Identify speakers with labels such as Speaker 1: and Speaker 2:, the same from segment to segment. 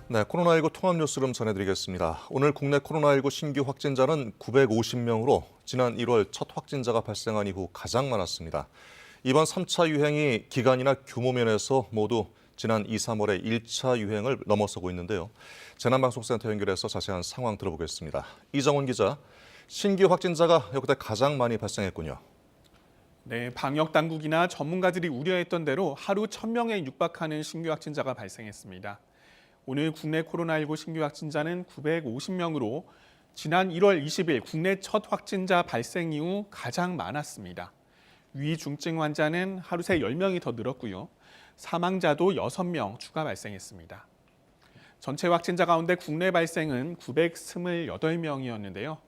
Speaker 1: 네, 코로나19 통합 뉴스룸 전해드리겠습니다. 오늘 국내 코로나19 신규 확진자는 950명으로 지난 1월 첫 확진자가 발생한 이후 가장 많았습니다. 이번 3차 유행이 기간이나 규모 면에서 모두 지난 2, 3월의 1차 유행을 넘어서고 있는데요. 재난방송센터 연결해서 자세한 상황 들어보겠습니다. 이정원 기자, 신규 확진자가 역대 가장 많이 발생했군요.
Speaker 2: 네, 방역 당국이나 전문가들이 우려했던 대로 하루 1,000명에 육박하는 신규 확진자가 발생했습니다. 오늘 국내 코로나19 신규 확진자는 950명으로 지난 1월 20일 국내 첫 확진자 발생 이후 가장 많았습니다. 위중증 환자는 하루 새 10명이 더 늘었고요. 사망자도 6명 추가 발생했습니다. 전체 확진자 가운데 국내 발생은 928명이었는데요.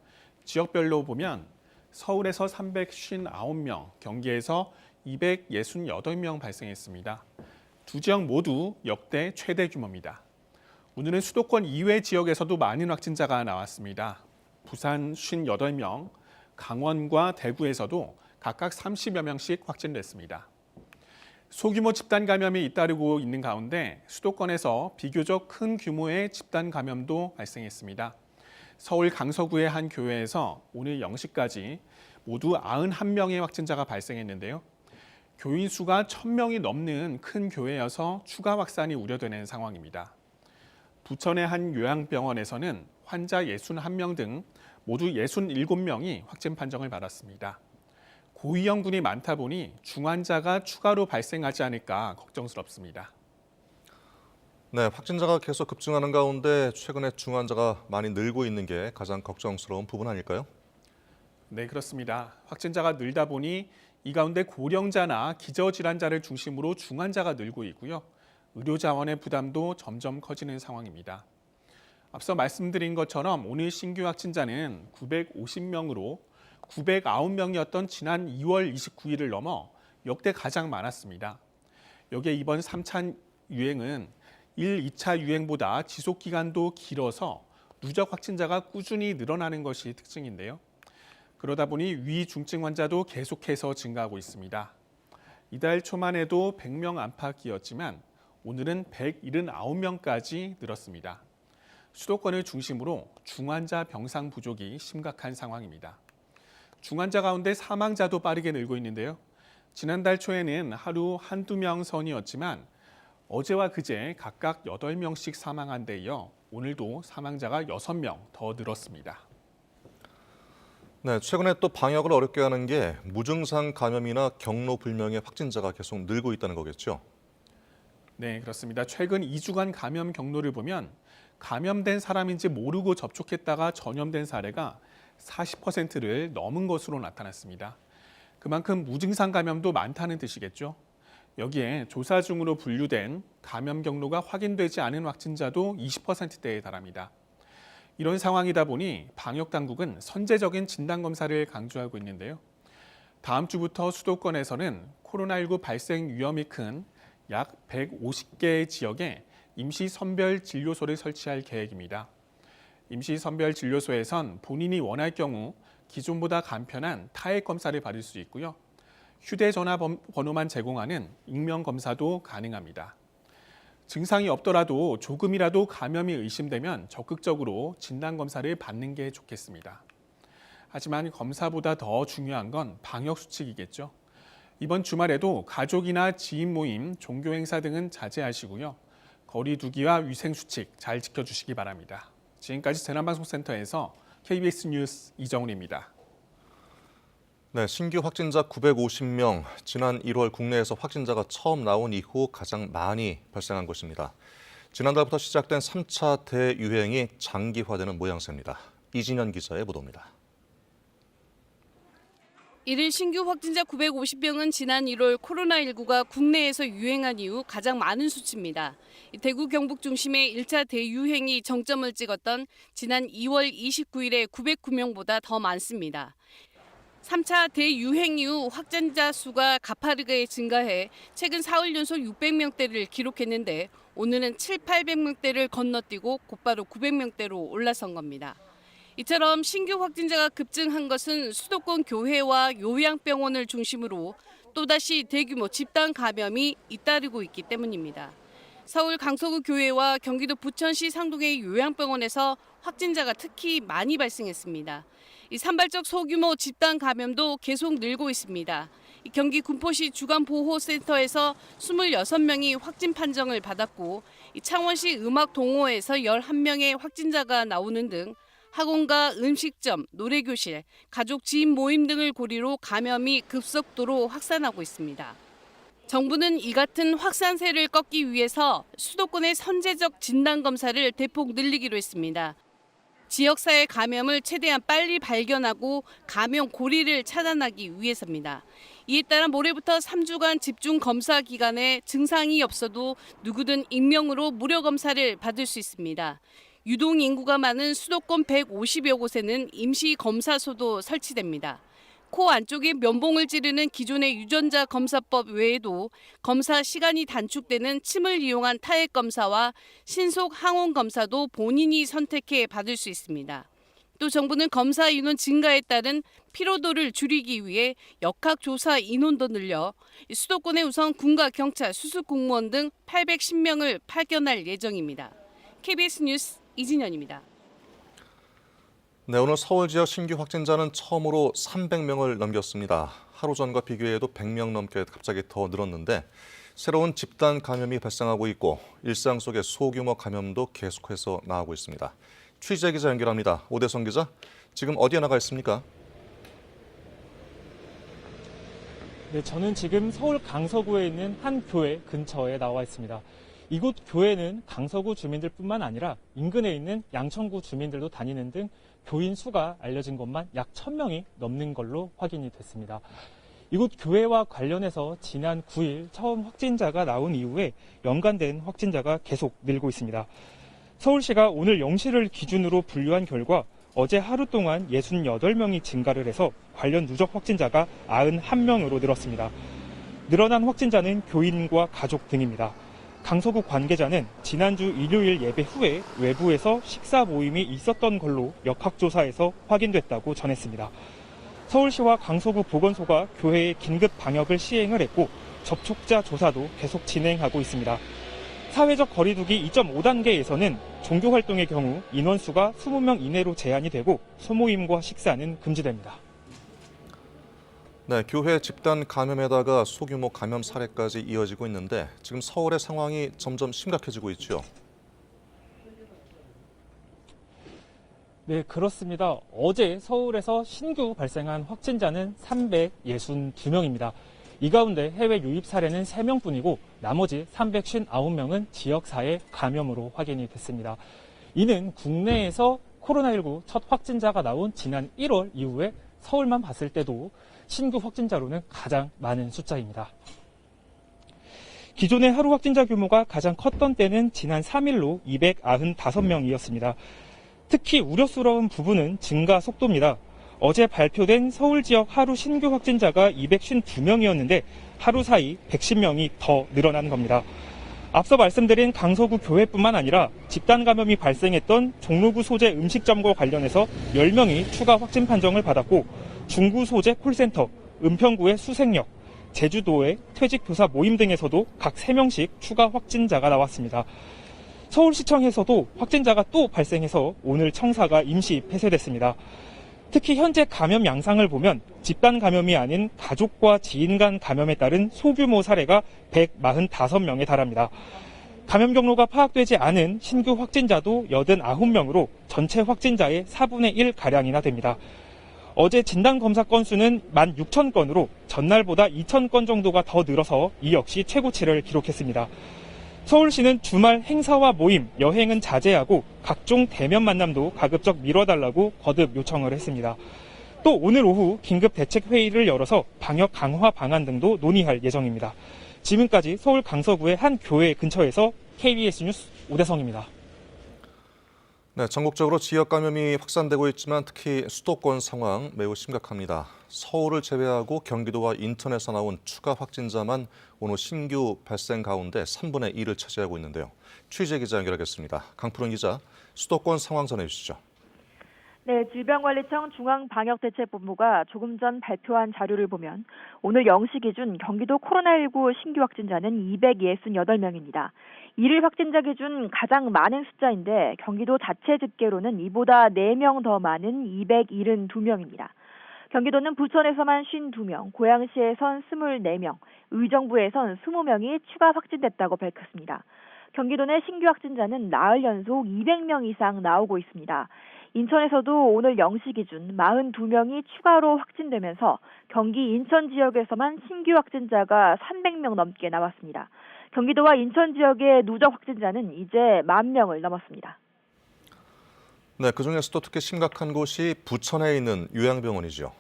Speaker 2: 지역별로 보면 서울에서 359명, 경기에서 268명 발생했습니다. 두 지역 모두 역대 최대 규모입니다. 오늘은 수도권 이외 지역에서도 많은 확진자가 나왔습니다. 부산 58명, 강원과 대구에서도 각각 30여 명씩 확진됐습니다. 소규모 집단 감염이 잇따르고 있는 가운데 수도권에서 비교적 큰 규모의 집단 감염도 발생했습니다. 서울 강서구의 한 교회에서 오늘 0시까지 모두 91명의 확진자가 발생했는데요. 교인 수가 1,000명이 넘는 큰 교회여서 추가 확산이 우려되는 상황입니다. 부천의 한 요양병원에서는 환자 61명 등 모두 67명이 확진 판정을 받았습니다. 고위험군이 많다 보니 중환자가 추가로 발생하지 않을까 걱정스럽습니다.
Speaker 1: 네, 확진자가 계속 급증하는 가운데 최근에 중환자가 많이 늘고 있는 게 가장 걱정스러운 부분 아닐까요?
Speaker 2: 네, 그렇습니다. 확진자가 늘다 보니 이 가운데 고령자나 기저질환자를 중심으로 중환자가 늘고 있고요. 의료 자원의 부담도 점점 커지는 상황입니다. 앞서 말씀드린 것처럼 오늘 신규 확진자는 950명으로 909명이었던 지난 2월 29일을 넘어 역대 가장 많았습니다. 여기에 이번 3차 유행은 1, 2차 유행보다 지속 기간도 길어서 누적 확진자가 꾸준히 늘어나는 것이 특징인데요. 그러다 보니 위중증 환자도 계속해서 증가하고 있습니다. 이달 초만 해도 100명 안팎이었지만 오늘은 179명까지 늘었습니다. 수도권을 중심으로 중환자 병상 부족이 심각한 상황입니다. 중환자 가운데 사망자도 빠르게 늘고 있는데요. 지난달 초에는 하루 한두 명 선이었지만 어제와 그제 각각 8명씩 사망한 데 이어 오늘도 사망자가 6명 더 늘었습니다.
Speaker 1: 네, 최근에 또 방역을 어렵게 하는 게 무증상 감염이나 경로 불명의 확진자가 계속 늘고 있다는 거겠죠?
Speaker 2: 네, 그렇습니다. 최근 2주간 감염 경로를 보면 감염된 사람인지 모르고 접촉했다가 전염된 사례가 40%를 넘은 것으로 나타났습니다. 그만큼 무증상 감염도 많다는 뜻이겠죠. 여기에 조사 중으로 분류된 감염 경로가 확인되지 않은 확진자도 20%대에 달합니다. 이런 상황이다 보니 방역 당국은 선제적인 진단 검사를 강조하고 있는데요. 다음 주부터 수도권에서는 코로나19 발생 위험이 큰 약 150개의 지역에 임시 선별 진료소를 설치할 계획입니다. 임시 선별 진료소에선 본인이 원할 경우 기존보다 간편한 타액 검사를 받을 수 있고요. 휴대전화 번호만 제공하는 익명 검사도 가능합니다. 증상이 없더라도 조금이라도 감염이 의심되면 적극적으로 진단 검사를 받는 게 좋겠습니다. 하지만 검사보다 더 중요한 건 방역 수칙이겠죠. 이번 주말에도 가족이나 지인 모임, 종교 행사 등은 자제하시고요. 거리 두기와 위생 수칙 잘 지켜주시기 바랍니다. 지금까지 재난방송센터에서 KBS 뉴스 이정훈입니다.
Speaker 1: 네, 신규 확진자 950명, 지난 1월 국내에서 확진자가 처음 나온 이후 가장 많이 발생한 것입니다. 지난달부터 시작된 3차 대유행이 장기화되는 모양새입니다. 이진현 기자의 보도입니다.
Speaker 3: 1일 신규 확진자 950명은 지난 1월 코로나19가 국내에서 유행한 이후 가장 많은 수치입니다. 대구 경북 중심의 1차 대유행이 정점을 찍었던 지난 2월 29일에 909명보다 더 많습니다. 3차 대유행 이후 확진자 수가 가파르게 증가해 최근 사흘 연속 600명대를 기록했는데 오늘은 800명대를 건너뛰고 곧바로 900명대로 올라선 겁니다. 이처럼 신규 확진자가 급증한 것은 수도권 교회와 요양병원을 중심으로 또다시 대규모 집단 감염이 잇따르고 있기 때문입니다. 서울 강서구 교회와 경기도 부천시 상동의 요양병원에서 확진자가 특히 많이 발생했습니다. 이 산발적 소규모 집단 감염도 계속 늘고 있습니다. 경기 군포시 주간보호센터에서 26명이 확진 판정을 받았고 창원시 음악동호회에서 11명의 확진자가 나오는 등 학원과 음식점, 노래교실, 가족 지인 모임 등을 고리로 감염이 급속도로 확산하고 있습니다. 정부는 이 같은 확산세를 꺾기 위해서 수도권의 선제적 진단검사를 대폭 늘리기로 했습니다. 지역사회 감염을 최대한 빨리 발견하고 감염 고리를 차단하기 위해서입니다. 이에 따라 모레부터 3주간 집중 검사 기간에 증상이 없어도 누구든 익명으로 무료 검사를 받을 수 있습니다. 유동 인구가 많은 수도권 150여 곳에는 임시 검사소도 설치됩니다. 코 안쪽에 면봉을 찌르는 기존의 유전자 검사법 외에도 검사 시간이 단축되는 침을 이용한 타액 검사와 신속 항원 검사도 본인이 선택해 받을 수 있습니다. 또 정부는 검사 인원 증가에 따른 피로도를 줄이기 위해 역학조사 인원도 늘려 수도권에 우선 군과 경찰, 수습공무원 등 810명을 파견할 예정입니다. KBS 뉴스 이진현입니다.
Speaker 1: 네, 오늘 서울 지역 신규 확진자는 처음으로 300명을 넘겼습니다. 하루 전과 비교해도 100명 넘게 갑자기 더 늘었는데 새로운 집단 감염이 발생하고 있고 일상 속의 소규모 감염도 계속해서 나오고 있습니다. 취재 기자 연결합니다. 오대성 기자, 지금 어디에 나가 있습니까?
Speaker 4: 네, 저는 지금 서울 강서구에 있는 한 교회 근처에 나와 있습니다. 이곳 교회는 강서구 주민들뿐만 아니라 인근에 있는 양천구 주민들도 다니는 등 교인 수가 알려진 것만 약 1000명이 넘는 걸로 확인이 됐습니다. 이곳 교회와 관련해서 지난 9일 처음 확진자가 나온 이후에 연관된 확진자가 계속 늘고 있습니다. 서울시가 오늘 0시를 기준으로 분류한 결과 어제 하루 동안 68명이 증가를 해서 관련 누적 확진자가 91명으로 늘었습니다. 늘어난 확진자는 교인과 가족 등입니다. 강서구 관계자는 지난주 일요일 예배 후에 외부에서 식사 모임이 있었던 걸로 역학조사에서 확인됐다고 전했습니다. 서울시와 강서구 보건소가 교회에 긴급 방역을 시행을 했고 접촉자 조사도 계속 진행하고 있습니다. 사회적 거리두기 2.5단계에서는 종교활동의 경우 인원수가 20명 이내로 제한이 되고 소모임과 식사는 금지됩니다.
Speaker 1: 네, 교회 집단 감염에다가 소규모 감염 사례까지 이어지고 있는데 지금 서울의 상황이 점점 심각해지고 있죠.
Speaker 4: 네, 그렇습니다. 어제 서울에서 신규 발생한 확진자는 362명입니다. 이 가운데 해외 유입 사례는 3명뿐이고 나머지 359명은 지역사회 감염으로 확인이 됐습니다. 이는 국내에서 코로나19 첫 확진자가 나온 지난 1월 이후에 서울만 봤을 때도 신규 확진자로는 가장 많은 숫자입니다. 기존의 하루 확진자 규모가 가장 컸던 때는 지난 3일로 295명이었습니다. 특히 우려스러운 부분은 증가 속도입니다. 어제 발표된 서울 지역 하루 신규 확진자가 252명이었는데 하루 사이 110명이 더 늘어난 겁니다. 앞서 말씀드린 강서구 교회뿐만 아니라 집단 감염이 발생했던 종로구 소재 음식점과 관련해서 10명이 추가 확진 판정을 받았고 중구 소재 콜센터, 은평구의 수색역, 제주도의 퇴직교사 모임 등에서도 각 3명씩 추가 확진자가 나왔습니다. 서울시청에서도 확진자가 또 발생해서 오늘 청사가 임시 폐쇄됐습니다. 특히 현재 감염 양상을 보면 집단 감염이 아닌 가족과 지인 간 감염에 따른 소규모 사례가 145명에 달합니다. 감염 경로가 파악되지 않은 신규 확진자도 89명으로 전체 확진자의 4분의 1가량이나 됩니다. 어제 진단검사 건수는 16,000건으로 전날보다 2,000건 정도가 더 늘어서 이 역시 최고치를 기록했습니다. 서울시는 주말 행사와 모임, 여행은 자제하고 각종 대면 만남도 가급적 미뤄달라고 거듭 요청을 했습니다. 또 오늘 오후 긴급 대책 회의를 열어서 방역 강화 방안 등도 논의할 예정입니다. 지금까지 서울 강서구의 한 교회 근처에서 KBS 뉴스 오대성입니다.
Speaker 1: 네, 전국적으로 지역 감염이 확산되고 있지만 특히 수도권 상황 매우 심각합니다. 서울을 제외하고 경기도와 인천에서 나온 추가 확진자만 오늘 신규 발생 가운데 3분의 1을 차지하고 있는데요. 취재 기자 연결하겠습니다. 강푸른 기자, 수도권 상황 전해주시죠.
Speaker 5: 네, 질병관리청 중앙방역대책본부가 조금 전 발표한 자료를 보면 오늘 0시 기준 경기도 코로나19 신규 확진자는 268명입니다. 일일 확진자 기준 가장 많은 숫자인데 경기도 자체 집계로는 이보다 4명 더 많은 272명입니다. 경기도는 부천에서만 52명, 고양시에선 24명, 의정부에선 20명이 추가 확진됐다고 밝혔습니다. 경기도 내 신규 확진자는 나흘 연속 200명 이상 나오고 있습니다. 인천에서도 오늘 0시 기준 42명이 추가로 확진되면서 경기 인천 지역에서만 신규 확진자가 300명 넘게 나왔습니다. 경기도와 인천 지역의 누적 확진자는 이제 10,000명을 넘었습니다.
Speaker 1: 네, 그중에서도 특히 심각한 곳이 부천에 있는 요양병원이죠.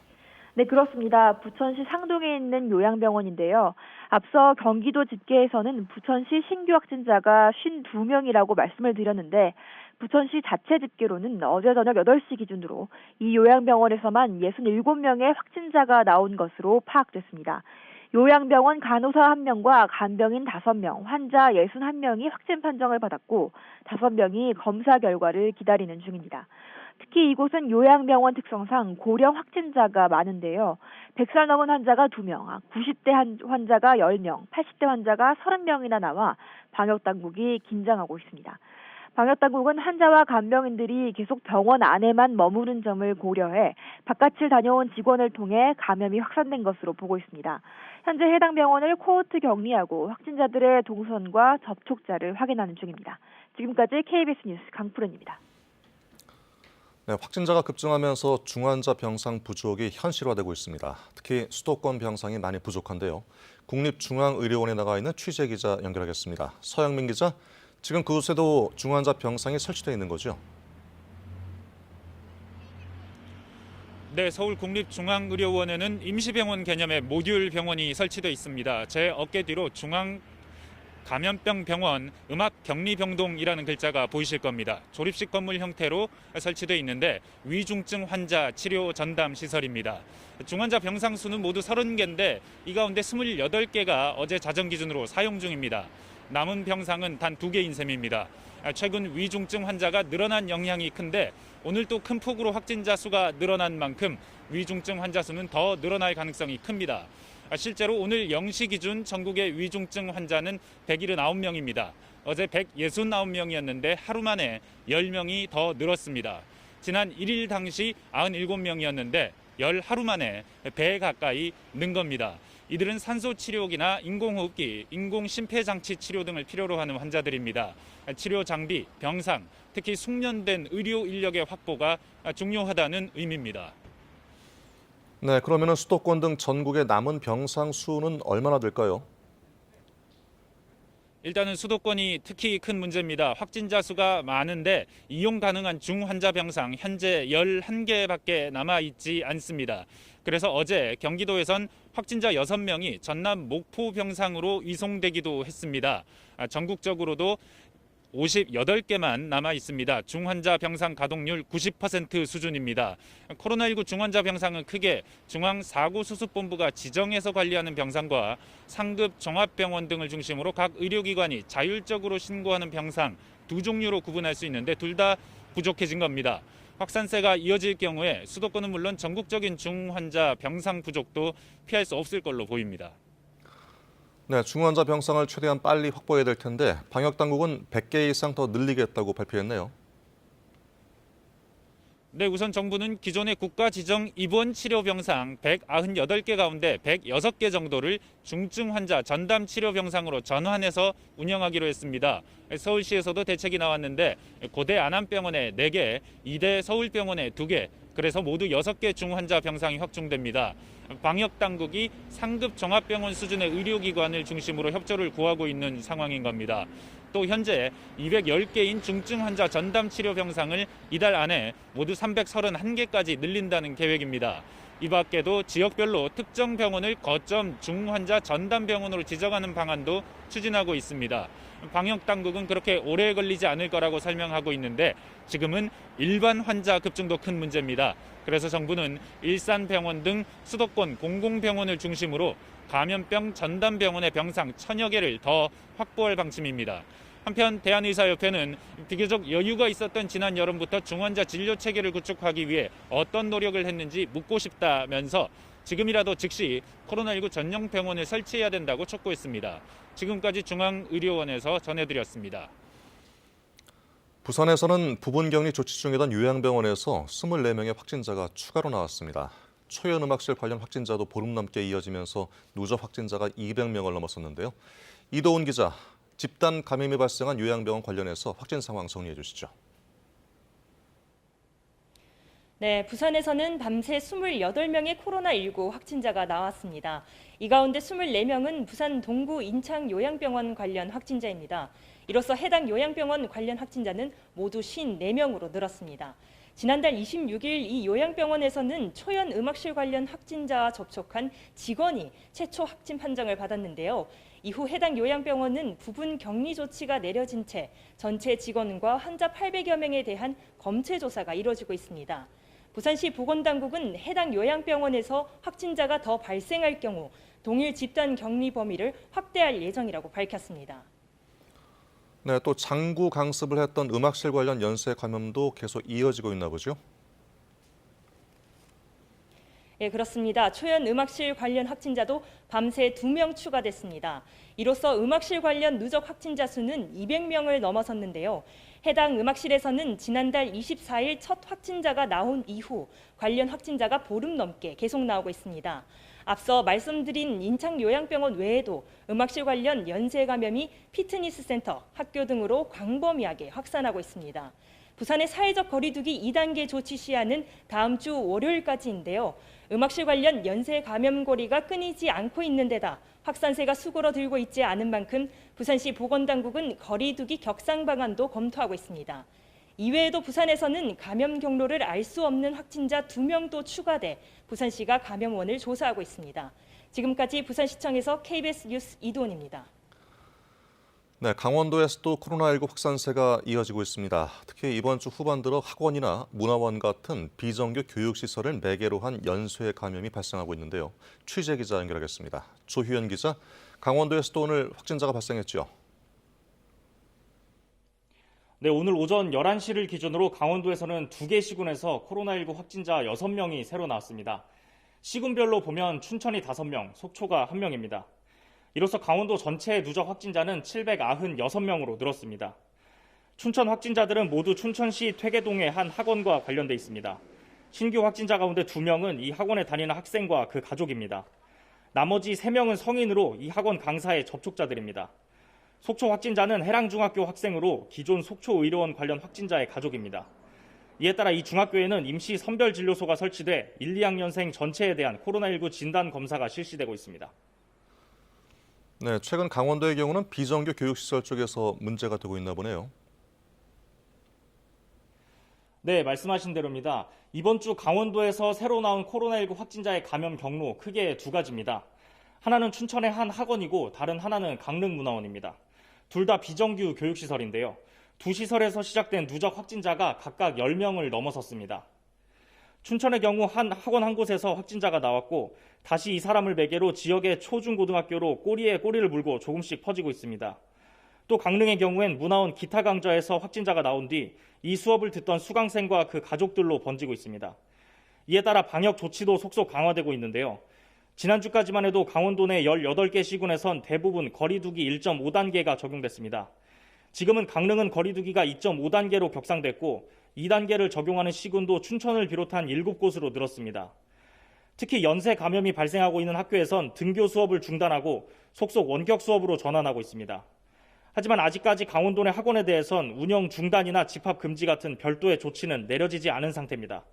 Speaker 5: 네, 그렇습니다. 부천시 상동에 있는 요양병원인데요. 앞서 경기도 집계에서는 부천시 신규 확진자가 52명이라고 말씀을 드렸는데 부천시 자체 집계로는 어제 저녁 8시 기준으로 이 요양병원에서만 67명의 확진자가 나온 것으로 파악됐습니다. 요양병원 간호사 1명과 간병인 5명, 환자 61명이 확진 판정을 받았고 5명이 검사 결과를 기다리는 중입니다. 특히 이곳은 요양병원 특성상 고령 확진자가 많은데요. 100살 넘은 환자가 2명, 90대 환자가 10명, 80대 환자가 30명이나 나와 방역당국이 긴장하고 있습니다. 방역당국은 환자와 간병인들이 계속 병원 안에만 머무는 점을 고려해 바깥을 다녀온 직원을 통해 감염이 확산된 것으로 보고 있습니다. 현재 해당 병원을 코호트 격리하고 확진자들의 동선과 접촉자를 확인하는 중입니다. 지금까지 KBS 뉴스 강푸른입니다.
Speaker 1: 네, 확진자가 급증하면서 중환자 병상 부족이 현실화되고 있습니다. 특히 수도권 병상이 많이 부족한데요. 국립중앙의료원에 나가 있는 취재 기자 연결하겠습니다. 서영민 기자, 지금 그곳에도 중환자 병상이 설치되어 있는 거죠?
Speaker 6: 네, 서울국립중앙의료원에는 임시병원 개념의 모듈 병원이 설치되어 있습니다. 제 어깨 뒤로 중앙감염병 병원 음압격리병동이라는 글자가 보이실 겁니다. 조립식 건물 형태로 설치되어 있는데 위중증 환자 치료 전담 시설입니다. 중환자 병상 수는 모두 30개인데 이 가운데 28개가 어제 자정 기준으로 사용 중입니다. 남은 병상은 단 2개인 셈입니다. 최근 위중증 환자가 늘어난 영향이 큰데 오늘 또 큰 폭으로 확진자 수가 늘어난 만큼 위중증 환자 수는 더 늘어날 가능성이 큽니다. 실제로 오늘 0시 기준 전국의 위중증 환자는 179명입니다. 어제 169명이었는데 하루 만에 10명이 더 늘었습니다. 지난 1일 당시 97명이었는데 열 하루 만에 배 가까이 는 겁니다. 이들은 산소치료기나 인공호흡기, 인공심폐장치 치료 등을 필요로 하는 환자들입니다. 치료 장비, 병상, 특히 숙련된 의료 인력의 확보가 중요하다는 의미입니다.
Speaker 1: 네, 그러면 수도권 등 전국의 남은 병상 수는 얼마나 될까요?
Speaker 6: 일단은 수도권이 특히 큰 문제입니다. 확진자 수가 많은데 이용 가능한 중환자 병상 현재 11개밖에 남아있지 않습니다. 그래서 어제 경기도에선 확진자 6명이 전남 목포 병상으로 이송되기도 했습니다. 전국적으로도 58개만 남아 있습니다. 중환자 병상 가동률 90% 수준입니다. 코로나19 중환자 병상은 크게 중앙사고수습본부가 지정해서 관리하는 병상과 상급 종합병원 등을 중심으로 각 의료기관이 자율적으로 신고하는 병상 두 종류로 구분할 수 있는데 둘 다 부족해진 겁니다. 확산세가 이어질 경우에 수도권은 물론 전국적인 중환자 병상 부족도 피할 수 없을 걸로 보입니다.
Speaker 1: 네, 중환자 병상을 최대한 빨리 확보해야 될 텐데 방역당국은 100개 이상 더 늘리겠다고 발표했네요.
Speaker 6: 네, 우선 정부는 기존의 국가 지정 입원 치료 병상 198개 가운데 106개 정도를 중증 환자 전담 치료 병상으로 전환해서 운영하기로 했습니다. 서울시에서도 대책이 나왔는데 고대 안암병원에 4개, 이대 서울병원에 2개, 그래서 모두 6개 중환자 병상이 확충됩니다. 방역당국이 상급 종합병원 수준의 의료기관을 중심으로 협조를 구하고 있는 상황인 겁니다. 또 현재 210개인 중증 환자 전담 치료 병상을 이달 안에 모두 331개까지 늘린다는 계획입니다. 이 밖에도 지역별로 특정 병원을 거점 중환자 전담 병원으로 지정하는 방안도 추진하고 있습니다. 방역당국은 그렇게 오래 걸리지 않을 거라고 설명하고 있는데 지금은 일반 환자 급증도 큰 문제입니다. 그래서 정부는 일산병원 등 수도권 공공병원을 중심으로 감염병 전담병원의 병상 1,000여 개를 더 확보할 방침입니다. 한편 대한의사협회는 비교적 여유가 있었던 지난 여름부터 중환자 진료 체계를 구축하기 위해 어떤 노력을 했는지 묻고 싶다면서 지금이라도 즉시 코로나19 전용 병원을 설치해야 된다고 촉구했습니다. 지금까지 중앙의료원에서 전해드렸습니다.
Speaker 1: 부산에서는 부분격리 조치 중이던 요양병원에서 24명의 확진자가 추가로 나왔습니다. 초연음악실 관련 확진자도 보름 넘게 이어지면서 누적 확진자가 200명을 넘어섰는데요. 이도훈 기자, 집단 감염이 발생한 요양병원 관련해서 확진 상황 정리해 주시죠.
Speaker 7: 네, 부산에서는 밤새 28명의 코로나19 확진자가 나왔습니다. 이 가운데 24명은 부산 동구 인창 요양병원 관련 확진자입니다. 이로써 해당 요양병원 관련 확진자는 모두 54명으로 늘었습니다. 지난달 26일 이 요양병원에서는 초연 음악실 관련 확진자와 접촉한 직원이 최초 확진 판정을 받았는데요. 이후 해당 요양병원은 부분 격리 조치가 내려진 채 전체 직원과 환자 800여 명에 대한 검체 조사가 이뤄지고 있습니다. 부산시 보건당국은 해당 요양병원에서 확진자가 더 발생할 경우 동일 집단 격리 범위를 확대할 예정이라고 밝혔습니다.
Speaker 1: 네, 또 장구 강습을 했던 음악실 관련 연쇄 감염도 계속 이어지고 있나 보죠?
Speaker 7: 예, 그렇습니다. 초연 음악실 관련 확진자도 밤새 2명 추가됐습니다. 이로써 음악실 관련 누적 확진자 수는 200명을 넘어섰는데요. 해당 음악실에서는 지난달 24일 첫 확진자가 나온 이후 관련 확진자가 보름 넘게 계속 나오고 있습니다. 앞서 말씀드린 인창 요양병원 외에도 음악실 관련 연쇄 감염이 피트니스 센터, 학교 등으로 광범위하게 확산하고 있습니다. 부산의 사회적 거리두기 2단계 조치 시한은 다음 주 월요일까지인데요. 음악실 관련 연쇄 감염고리가 끊이지 않고 있는 데다 확산세가 수그러들고 있지 않은 만큼 부산시 보건당국은 거리두기 격상 방안도 검토하고 있습니다. 이외에도 부산에서는 감염 경로를 알 수 없는 확진자 2명도 추가돼 부산시가 감염원을 조사하고 있습니다. 지금까지 부산시청에서 KBS 뉴스 이도훈입니다.
Speaker 1: 네, 강원도에서도 코로나19 확산세가 이어지고 있습니다. 특히 이번 주 후반 들어 학원이나 문화원 같은 비정규 교육시설을 매개로 한 연쇄 감염이 발생하고 있는데요. 취재 기자 연결하겠습니다. 조희연 기자, 강원도에서도 오늘 확진자가 발생했죠?
Speaker 8: 네, 오늘 오전 11시를 기준으로 강원도에서는 2개 시군에서 코로나19 확진자 6명이 새로 나왔습니다. 시군별로 보면 춘천이 5명, 속초가 1명입니다. 이로써 강원도 전체 누적 확진자는 796명으로 늘었습니다. 춘천 확진자들은 모두 춘천시 퇴계동의 한 학원과 관련돼 있습니다. 신규 확진자 가운데 2명은 이 학원에 다니는 학생과 그 가족입니다. 나머지 3명은 성인으로 이 학원 강사의 접촉자들입니다. 속초 확진자는 해랑중학교 학생으로 기존 속초의료원 관련 확진자의 가족입니다. 이에 따라 이 중학교에는 임시 선별진료소가 설치돼 1, 2학년생 전체에 대한 코로나19 진단 검사가 실시되고 있습니다.
Speaker 1: 네, 최근 강원도의 경우는 비정규 교육시설 쪽에서 문제가 되고 있나 보네요.
Speaker 8: 네, 말씀하신 대로입니다. 이번 주 강원도에서 새로 나온 코로나19 확진자의 감염 경로 크게 2가지입니다. 하나는 춘천의 한 학원이고 다른 하나는 강릉문화원입니다. 둘 다 비정규 교육시설인데요. 두 시설에서 시작된 누적 확진자가 각각 10명을 넘어섰습니다. 춘천의 경우 한 학원 한 곳에서 확진자가 나왔고 다시 이 사람을 매개로 지역의 초중고등학교로 꼬리에 꼬리를 물고 조금씩 퍼지고 있습니다. 또 강릉의 경우엔 문화원 기타 강좌에서 확진자가 나온 뒤 이 수업을 듣던 수강생과 그 가족들로 번지고 있습니다. 이에 따라 방역 조치도 속속 강화되고 있는데요. 지난주까지만 해도 강원도 내 18개 시군에선 대부분 거리두기 1.5단계가 적용됐습니다. 지금은 강릉은 거리두기가 2.5단계로 격상됐고 2단계를 적용하는 시군도 춘천을 비롯한 7곳으로 늘었습니다. 특히 연쇄 감염이 발생하고 있는 학교에선 등교 수업을 중단하고 속속 원격 수업으로 전환하고 있습니다. 하지만 아직까지 강원도 내 학원에 대해선 운영 중단이나 집합 금지 같은 별도의 조치는 내려지지 않은 상태입니다.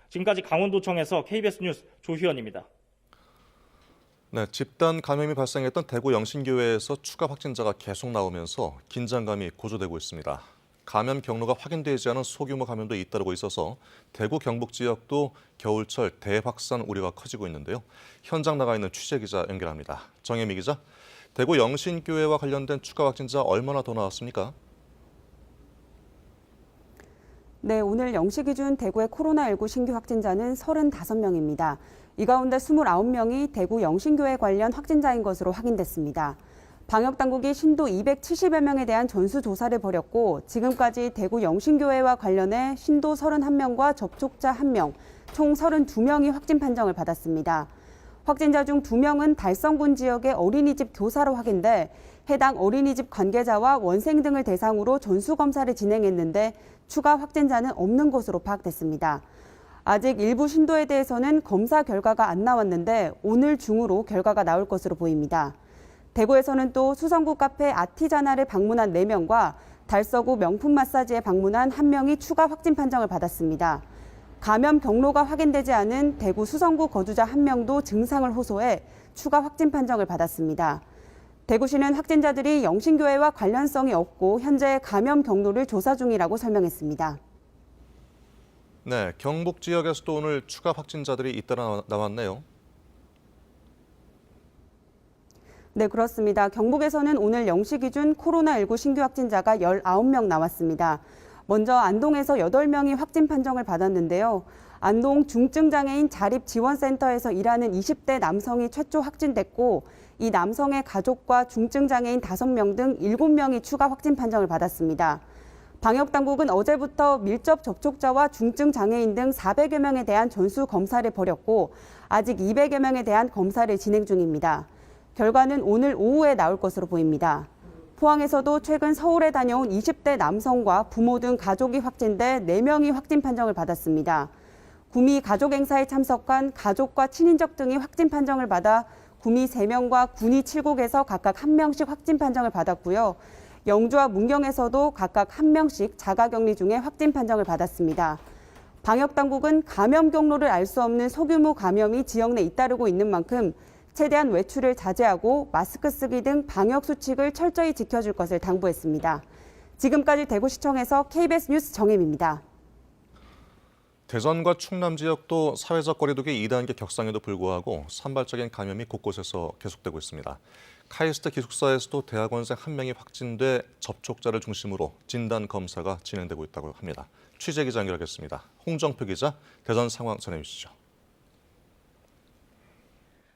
Speaker 8: 지금까지 강원도청에서 KBS 뉴스 조희연입니다.
Speaker 1: 네, 집단 감염이 발생했던 대구 영신교회에서 추가 확진자가 계속 나오면서 긴장감이 고조되고 있습니다. 감염 경로가 확인되지 않은 소규모 감염도 잇따르고 있어서 대구 경북 지역도 겨울철 대확산 우려가 커지고 있는데요. 현장 나가 있는 취재 기자 연결합니다. 정혜미 기자, 대구 영신교회와 관련된 추가 확진자 얼마나 더 나왔습니까?
Speaker 9: 네, 오늘 0시 기준 대구의 코로나19 신규 확진자는 35명입니다. 이 가운데 29명이 대구 영신교회 관련 확진자인 것으로 확인됐습니다. 방역당국이 신도 270여 명에 대한 전수조사를 벌였고 지금까지 대구 영신교회와 관련해 신도 31명과 접촉자 1명, 총 32명이 확진 판정을 받았습니다. 확진자 중 2명은 달성군 지역의 어린이집 교사로 확인돼 해당 어린이집 관계자와 원생 등을 대상으로 전수검사를 진행했는데 추가 확진자는 없는 것으로 파악됐습니다. 아직 일부 신도에 대해서는 검사 결과가 안 나왔는데 오늘 중으로 결과가 나올 것으로 보입니다. 대구에서는 또 수성구 카페 아티자나를 방문한 4명과 달서구 명품 마사지에 방문한 1명이 추가 확진 판정을 받았습니다. 감염 경로가 확인되지 않은 대구 수성구 거주자 1명도 증상을 호소해 추가 확진 판정을 받았습니다. 대구시는 확진자들이 영신교회와 관련성이 없고 현재 감염 경로를 조사 중이라고 설명했습니다.
Speaker 1: 네, 경북 지역에서도 오늘 추가 확진자들이 잇따라 나왔네요.
Speaker 9: 네, 그렇습니다. 경북에서는 오늘 0시 기준 코로나19 신규 확진자가 19명 나왔습니다. 먼저 안동에서 8명이 확진 판정을 받았는데요. 안동 중증장애인 자립지원센터에서 일하는 20대 남성이 최초 확진됐고 이 남성의 가족과 중증장애인 5명 등 7명이 추가 확진 판정을 받았습니다. 방역당국은 어제부터 밀접 접촉자와 중증장애인 등 400여 명에 대한 전수 검사를 벌였고 아직 200여 명에 대한 검사를 진행 중입니다. 결과는 오늘 오후에 나올 것으로 보입니다. 포항에서도 최근 서울에 다녀온 20대 남성과 부모 등 가족이 확진돼 4명이 확진 판정을 받았습니다. 구미 가족 행사에 참석한 가족과 친인척 등이 확진 판정을 받아 구미 3명과 군위 7국에서 각각 1명씩 확진 판정을 받았고요. 영주와 문경에서도 각각 1명씩 자가격리 중에 확진 판정을 받았습니다. 방역당국은 감염 경로를 알 수 없는 소규모 감염이 지역 내 잇따르고 있는 만큼 최대한 외출을 자제하고 마스크 쓰기 등 방역 수칙을 철저히 지켜줄 것을 당부했습니다. 지금까지 대구시청에서 KBS 뉴스 정혜미입니다.
Speaker 1: 대전과 충남 지역도 사회적 거리두기 2단계 격상에도 불구하고 산발적인 감염이 곳곳에서 계속되고 있습니다. 카이스트 기숙사에서도 대학원생 1명이 확진돼 접촉자를 중심으로 진단 검사가 진행되고 있다고 합니다. 취재기자 연결하겠습니다. 홍정표 기자, 대전 상황 전해주시죠.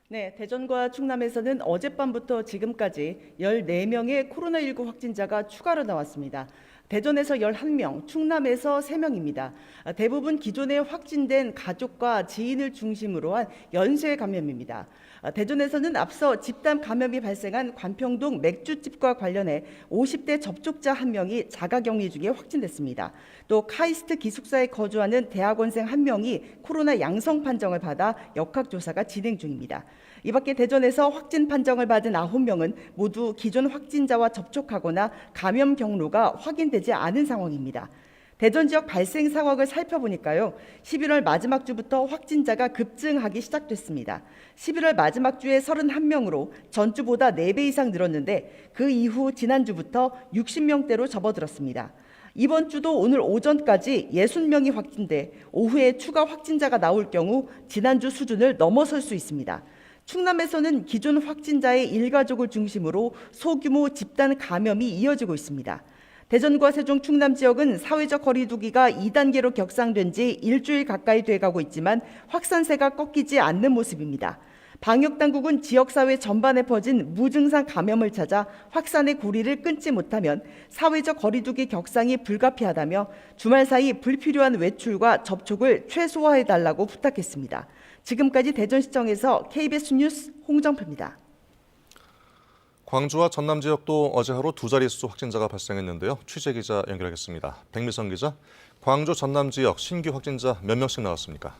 Speaker 10: 네, 대전과 충남에서는 어젯밤부터 지금까지 14명의 코로나19 확진자가 추가로 나왔습니다. 대전에서 11명, 충남에서 3명입니다. 대부분 기존에 확진된 가족과 지인을 중심으로 한 연쇄 감염입니다. 대전에서는 앞서 집단 감염이 발생한 관평동 맥주집과 관련해 50대 접촉자 1명이 자가격리 중에 확진됐습니다. 또 카이스트 기숙사에 거주하는 대학원생 1명이 코로나 양성 판정을 받아 역학조사가 진행 중입니다. 이 밖에 대전에서 확진 판정을 받은 9명은 모두 기존 확진자와 접촉하거나 감염 경로가 확인되지 않은 상황입니다. 대전 지역 발생 상황을 살펴보니까요. 11월 마지막 주부터 확진자가 급증하기 시작됐습니다. 11월 마지막 주에 31명으로 전주보다 4배 이상 늘었는데 그 이후 지난주부터 60명대로 접어들었습니다. 이번 주도 오늘 오전까지 60명이 확진돼 오후에 추가 확진자가 나올 경우 지난주 수준을 넘어설 수 있습니다. 충남에서는 기존 확진자의 일가족을 중심으로 소규모 집단 감염이 이어지고 있습니다. 대전과 세종 충남 지역은 사회적 거리두기가 2단계로 격상된 지 일주일 가까이 돼가고 있지만 확산세가 꺾이지 않는 모습입니다. 방역당국은 지역사회 전반에 퍼진 무증상 감염을 찾아 확산의 고리를 끊지 못하면 사회적 거리두기 격상이 불가피하다며 주말 사이 불필요한 외출과 접촉을 최소화해달라고 부탁했습니다. 지금까지 대전시청에서 KBS 뉴스 홍정표입니다.
Speaker 1: 광주와 전남 지역도 어제 하루 2자릿수 확진자가 발생했는데요. 취재기자 연결하겠습니다. 백미선 기자, 광주 전남 지역 신규 확진자 몇 명씩 나왔습니까?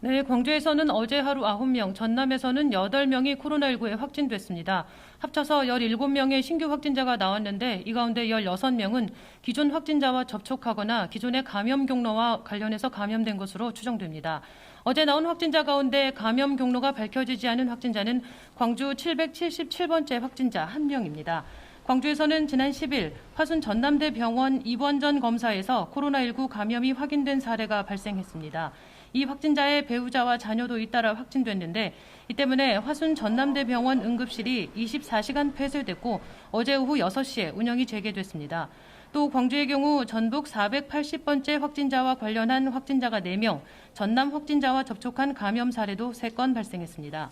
Speaker 11: 네, 광주에서는 어제 하루 9명, 전남에서는 8명이 코로나19에 확진됐습니다. 합쳐서 17명의 신규 확진자가 나왔는데 이 가운데 16명은 기존 확진자와 접촉하거나 기존의 감염 경로와 관련해서 감염된 것으로 추정됩니다. 어제 나온 확진자 가운데 감염 경로가 밝혀지지 않은 확진자는 광주 777번째 확진자 1명입니다. 광주에서는 지난 10일 화순 전남대병원 입원 전 검사에서 코로나19 감염이 확인된 사례가 발생했습니다. 이 확진자의 배우자와 자녀도 잇따라 확진됐는데 이 때문에 화순 전남대병원 응급실이 24시간 폐쇄됐고 어제 오후 6시에 운영이 재개됐습니다. 또 광주의 경우 전북 480번째 확진자와 관련한 확진자가 4명, 전남 확진자와 접촉한 감염 사례도 3건 발생했습니다.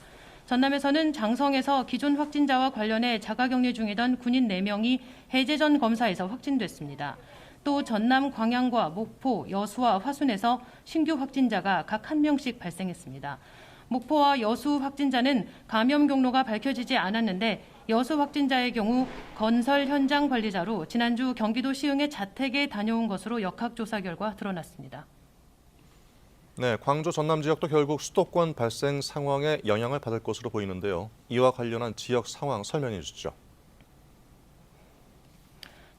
Speaker 11: 전남에서는 장성에서 기존 확진자와 관련해 자가격리 중이던 군인 4명이 해제 전 검사에서 확진됐습니다. 또 전남 광양과 목포, 여수와 화순에서 신규 확진자가 각 1명씩 발생했습니다. 목포와 여수 확진자는 감염 경로가 밝혀지지 않았는데 여수 확진자의 경우 건설 현장 관리자로 지난주 경기도 시흥의 자택에 다녀온 것으로 역학조사 결과 드러났습니다.
Speaker 1: 네, 광주 전남 지역도 결국 수도권 발생 상황에 영향을 받을 것으로 보이는데요. 이와 관련한 지역 상황 설명해 주시죠.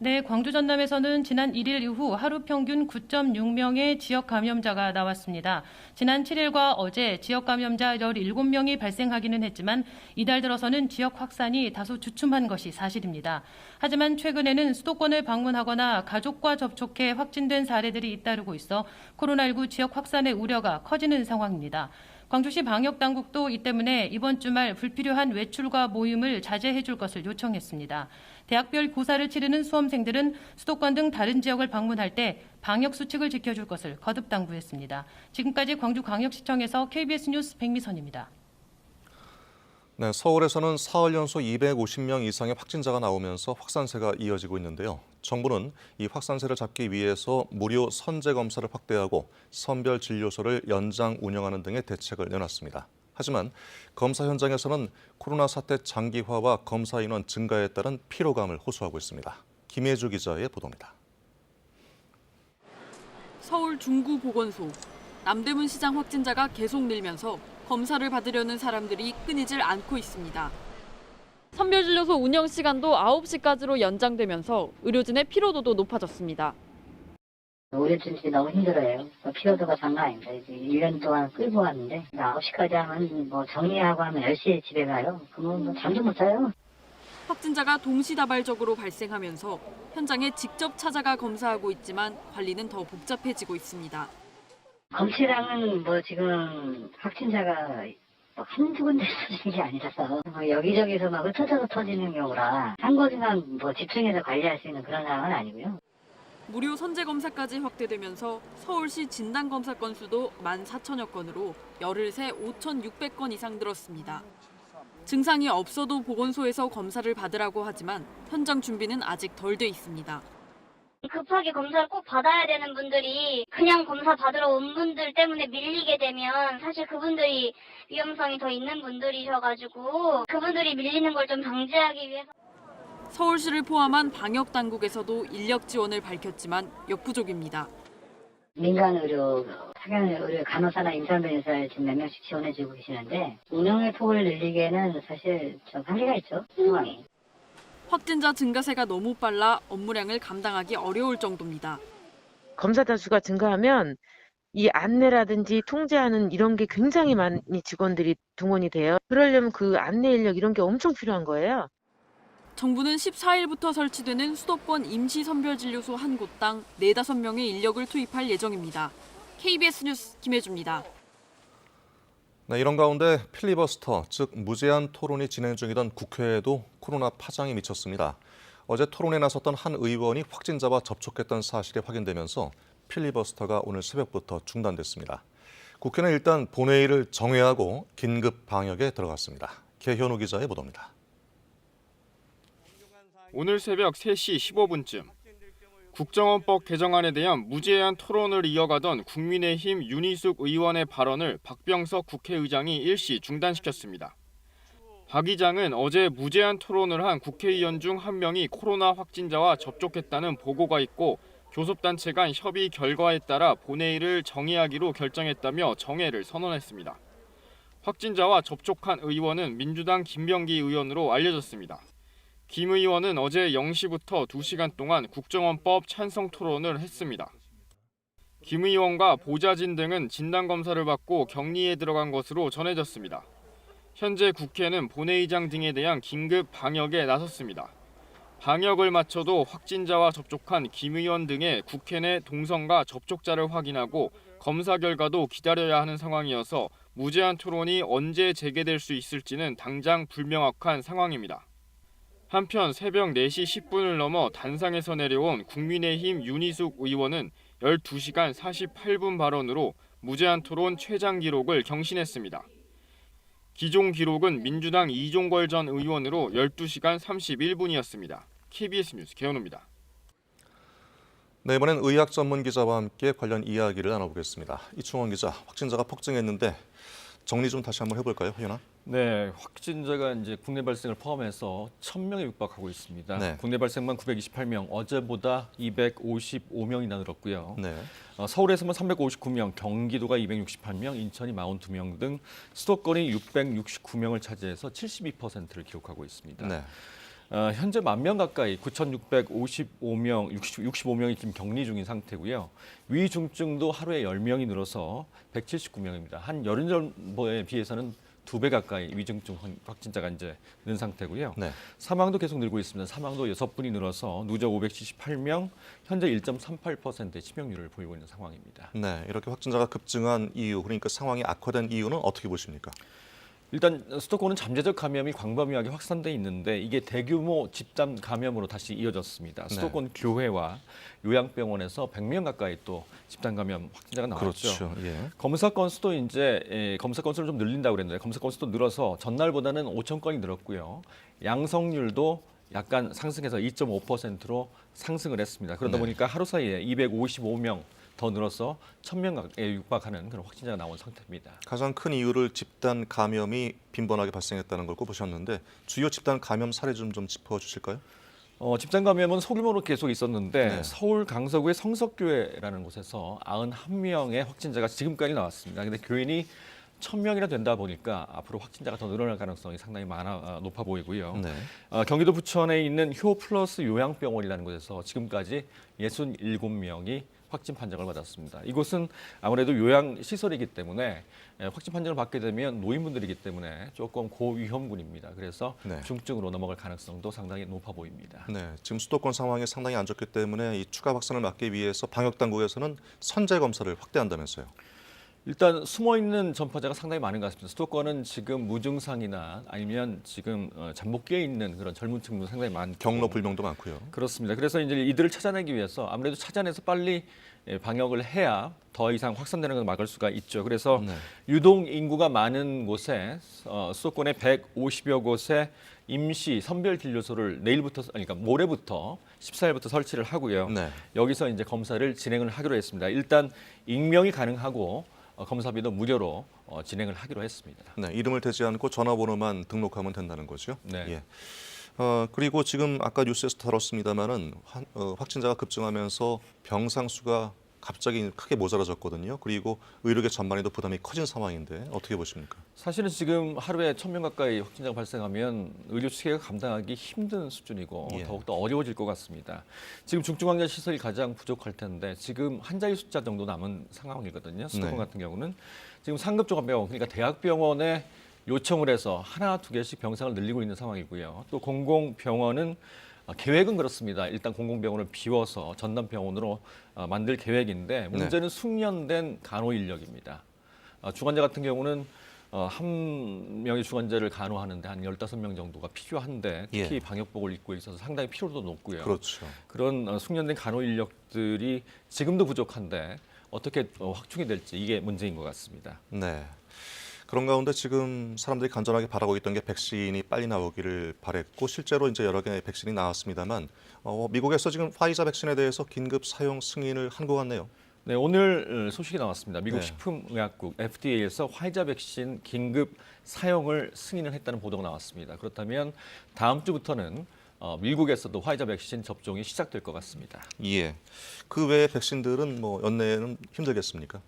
Speaker 11: 네, 광주 전남에서는 지난 1일 이후 하루 평균 9.6명의 지역 감염자가 나왔습니다. 지난 7일과 어제 지역 감염자 17명이 발생하기는 했지만 이달 들어서는 지역 확산이 다소 주춤한 것이 사실입니다. 하지만 최근에는 수도권을 방문하거나 가족과 접촉해 확진된 사례들이 잇따르고 있어 코로나19 지역 확산의 우려가 커지는 상황입니다. 광주시 방역당국도 이 때문에 이번 주말 불필요한 외출과 모임을 자제해 줄 것을 요청했습니다. 대학별 고사를 치르는 수험생들은 수도권 등 다른 지역을 방문할 때 방역수칙을 지켜줄 것을 거듭 당부했습니다. 지금까지 광주광역시청에서 KBS 뉴스 백미선입니다.
Speaker 1: 네, 서울에서는 사흘 연속 250명 이상의 확진자가 나오면서 확산세가 이어지고 있는데요. 정부는 이 확산세를 잡기 위해서 무료 선제 검사를 확대하고 선별 진료소를 연장 운영하는 등의 대책을 내놨습니다. 하지만 검사 현장에서는 코로나 사태 장기화와 검사 인원 증가에 따른 피로감을 호소하고 있습니다. 김혜주 기자의 보도입니다.
Speaker 3: 서울 중구보건소. 남대문 시장 확진자가 계속 늘면서 검사를 받으려는 사람들이 끊이질 않고 있습니다. 선별진료소 운영 시간도 9시까지로 연장되면서 의료진의 피로도도 높아졌습니다.
Speaker 12: 우울증이 너무 힘들어요. 피로도가 장난 아닙니다. 이제 1년 동안 끌고 왔는데 9시까지 하면 정리하고 하면 10시에 집에 가요. 그러면 잠도 못 자요.
Speaker 3: 확진자가 동시다발적으로 발생하면서 현장에 직접 찾아가 검사하고 있지만 관리는 더 복잡해지고 있습니다.
Speaker 12: 검치량은 지금 확진자가 한두 군데 터지는 게 아니라서 여기저기서 흩어져서 터지는 경우라 한 곳에만 집중해서 관리할 수 있는 그런 상황은 아니고요.
Speaker 3: 무료 선제 검사까지 확대되면서 서울시 진단 검사 건수도 14,000여 건으로 열흘 새 5,600건 이상 늘었습니다. 증상이 없어도 보건소에서 검사를 받으라고 하지만 현장 준비는 아직 덜 돼 있습니다.
Speaker 13: 급하게 검사를 꼭 받아야 되는 분들이 그냥 검사 받으러 온 분들 때문에 밀리게 되면 사실 그분들이 위험성이 더 있는 분들이셔가지고 그분들이 밀리는 걸 좀 방지하기 위해서.
Speaker 3: 서울시를 포함한 방역당국에서도 인력 지원을 밝혔지만 역부족입니다.
Speaker 12: 민간 의료, 사견 의료, 간호사나 임상병의사를 지금 몇 명씩 지원해주고 계시는데 운영의 폭을 늘리기에는 사실 좀 한계가 있죠, 상황이.
Speaker 3: 확진자 증가세가 너무 빨라 업무량을 감당하기 어려울 정도입니다.
Speaker 14: 검사자 수가 증가하면 이 안내라든지 통제하는 이런 게 굉장히 많이 직원들이 동원이 돼요. 그러려면 그 안내 인력 이런 게 엄청 필요한 거예요.
Speaker 3: 정부는 14일부터 설치되는 수도권 임시선별진료소 한 곳당 4-5명의 인력을 투입할 예정입니다. KBS 뉴스 김혜주입니다.
Speaker 1: 네, 이런 가운데 필리버스터, 즉 무제한 토론이 진행 중이던 국회에도 코로나 파장이 미쳤습니다. 어제 토론에 나섰던 한 의원이 확진자와 접촉했던 사실이 확인되면서 필리버스터가 오늘 새벽부터 중단됐습니다. 국회는 일단 본회의를 정회하고 긴급 방역에 들어갔습니다. 개현우 기자의 보도입니다.
Speaker 15: 오늘 새벽 3시 15분쯤 국정원법 개정안에 대한 무제한 토론을 이어가던 국민의힘 윤희숙 의원의 발언을 박병석 국회의장이 일시 중단시켰습니다. 박 의장은 어제 무제한 토론을 한 국회의원 중 한 명이 코로나 확진자와 접촉했다는 보고가 있고 교섭단체 간 협의 결과에 따라 본회의를 정회하기로 결정했다며 정회를 선언했습니다. 확진자와 접촉한 의원은 민주당 김병기 의원으로 알려졌습니다. 김 의원은 어제 0시부터 2시간 동안 국정원법 찬성 토론을 했습니다. 김 의원과 보좌진 등은 진단검사를 받고 격리에 들어간 것으로 전해졌습니다. 현재 국회는 본회의장 등에 대한 긴급 방역에 나섰습니다. 방역을 마쳐도 확진자와 접촉한 김 의원 등의 국회 내 동선과 접촉자를 확인하고 검사 결과도 기다려야 하는 상황이어서 무제한 토론이 언제 재개될 수 있을지는 당장 불명확한 상황입니다. 한편 새벽 4시 10분을 넘어 단상에서 내려온 국민의힘 윤희숙 의원은 12시간 48분 발언으로 무제한 토론 최장 기록을 경신했습니다. 기종 기록은 민주당 이종걸 전 의원으로 12시간 31분이었습니다. KBS 뉴스 개현우입니다.
Speaker 1: 네, 이번엔 의학 전문 기자와 함께 관련 이야기를 나눠보겠습니다. 이충원 기자, 확진자가 폭증했는데 정리 좀 다시 한번 해볼까요, 회원아?
Speaker 16: 네, 확진자가 이제 국내 발생을 포함해서 1,000명에 육박하고 있습니다.
Speaker 1: 네.
Speaker 16: 국내 발생만 928명, 어제보다 255명이나 늘었고요.
Speaker 1: 네.
Speaker 16: 서울에서만 359명, 경기도가 268명, 인천이 42명 등 수도권이 669명을 차지해서 72%를 기록하고 있습니다.
Speaker 1: 네.
Speaker 16: 현재 10,000명 가까이 9,655명, 65명이 지금 격리 중인 상태고요. 위중증도 하루에 10명이 늘어서 179명입니다. 한 열흘 전에 비해서는 2배 가까이 위중증 확진자가 이제 는 상태고요.
Speaker 1: 네.
Speaker 16: 사망도 계속 늘고 있습니다. 사망도 6분이 늘어서 누적 578명, 현재 1.38%의 치명률을 보이고 있는 상황입니다.
Speaker 1: 네, 이렇게 확진자가 급증한 이유, 그러니까 상황이 악화된 이유는 어떻게 보십니까?
Speaker 16: 일단 수도권은 잠재적 감염이 광범위하게 확산돼 있는데 이게 대규모 집단 감염으로 다시 이어졌습니다. 수도권 교회와 요양병원에서 100명 가까이 또 집단 감염 확진자가 나왔죠.
Speaker 1: 그렇죠. 예.
Speaker 16: 검사 건수도 이제 검사 건수를 좀 늘린다고 그랬는데 검사 건수도 늘어서 전날보다는 5,000건이 늘었고요. 양성률도 약간 상승해서 2.5%로 상승을 했습니다. 그러다
Speaker 1: 네.
Speaker 16: 보니까 하루 사이에 255명 더 늘어서 1,000명에 육박하는 그런 확진자가 나온 상태입니다.
Speaker 1: 가장 큰 이유를 집단 감염이 빈번하게 발생했다는 걸 꼽으셨는데 주요 집단 감염 사례 좀 짚어주실까요?
Speaker 16: 집단 감염은 소규모로 계속 있었는데
Speaker 1: 네.
Speaker 16: 서울 강서구의 성석교회라는 곳에서 91명의 확진자가 지금까지 나왔습니다. 근데 교인이 1,000명이나 된다 보니까 앞으로 확진자가 더 늘어날 가능성이 상당히 높아 보이고요.
Speaker 1: 네.
Speaker 16: 경기도 부천에 있는 효플러스 요양병원이라는 곳에서 지금까지 67명이 확진 판정을 받았습니다. 이곳은 아무래도 요양 시설이기 때문에 확진 판정을 받게 되면 노인분들이기 때문에 조금 고위험군입니다. 그래서
Speaker 1: 네.
Speaker 16: 중증으로 넘어갈 가능성도 상당히 높아 보입니다.
Speaker 1: 네, 지금 수도권 상황이 상당히 안 좋기 때문에 이 추가 확산을 막기 위해서 방역 당국에서는 선제 검사를 확대한다면서요.
Speaker 16: 일단 숨어있는 전파자가 상당히 많은 것 같습니다. 수도권은 지금 무증상이나 아니면 지금 잠복기에 있는 그런 젊은 층도 상당히 많고
Speaker 1: 경로 불명도 많고요.
Speaker 16: 그렇습니다. 그래서 이제 이들을 찾아내기 위해서 아무래도 찾아내서 빨리 방역을 해야 더 이상 확산되는 걸 막을 수가 있죠. 그래서
Speaker 1: 네.
Speaker 16: 유동 인구가 많은 곳에 수도권의 150여 곳에 임시 선별 진료소를 그러니까 모레부터 14일부터 설치를 하고요.
Speaker 1: 네.
Speaker 16: 여기서 이제 검사를 진행을 하기로 했습니다. 일단 익명이 가능하고 검사비도 무료로 진행을 하기로 했습니다.
Speaker 1: 네, 이름을 대지 않고 전화번호만 등록하면 된다는 거죠.
Speaker 16: 네.
Speaker 1: 예. 그리고 지금 아까 뉴스에서 다뤘습니다만은 확진자가 급증하면서 병상 수가 갑자기 크게 모자라졌거든요. 그리고 의료계 전반에도 부담이 커진 상황인데 어떻게 보십니까?
Speaker 16: 사실은 지금 하루에 1,000명 가까이 확진자가 발생하면 의료 체계가 감당하기 힘든 수준이고
Speaker 1: 예.
Speaker 16: 더욱더 어려워질 것 같습니다. 지금 중증환자 시설이 가장 부족할 텐데 지금 한 자리 숫자 정도 남은 상황이거든요. 수도권
Speaker 1: 네.
Speaker 16: 같은 경우는 지금 상급종합병원 그러니까 대학병원에 요청을 해서 하나, 두 개씩 병상을 늘리고 있는 상황이고요. 또 공공병원은 계획은 그렇습니다. 일단 공공병원을 비워서 전담병원으로 만들 계획인데 문제는 숙련된 간호 인력입니다. 중환자 같은 경우는 한 명의 중환자를 간호하는데 한 15명 정도가 필요한데 특히
Speaker 1: 예.
Speaker 16: 방역복을 입고 있어서 상당히 필요도 높고요.
Speaker 1: 그렇죠.
Speaker 16: 그런 숙련된 간호 인력들이 지금도 부족한데 어떻게 확충이 될지 이게 문제인 것 같습니다.
Speaker 1: 네. 그런 가운데 지금 사람들이 간절하게 바라고 있던 게 백신이 빨리 나오기를 바랬고 실제로 이제 여러 개의 백신이 나왔습니다만 미국에서 지금 화이자 백신에 대해서 긴급 사용 승인을 한 것 같네요.
Speaker 16: 네, 오늘 소식이 나왔습니다. 미국
Speaker 1: 네.
Speaker 16: 식품의약국 FDA에서 화이자 백신 긴급 사용을 승인을 했다는 보도가 나왔습니다. 그렇다면 다음 주부터는 미국에서도 화이자 백신 접종이 시작될 것 같습니다.
Speaker 1: 예. 그 외의 백신들은 뭐 연내에는 힘들겠습니까?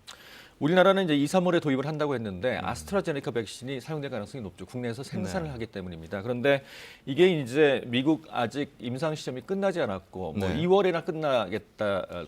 Speaker 16: 우리나라는 이제 2, 3월에 도입을 한다고 했는데 아스트라제네카 백신이 사용될 가능성이 높죠. 국내에서 생산을 하기 때문입니다. 그런데 이게 이제 미국 아직 임상 시험이 끝나지 않았고 뭐
Speaker 1: 네.
Speaker 16: 2월에나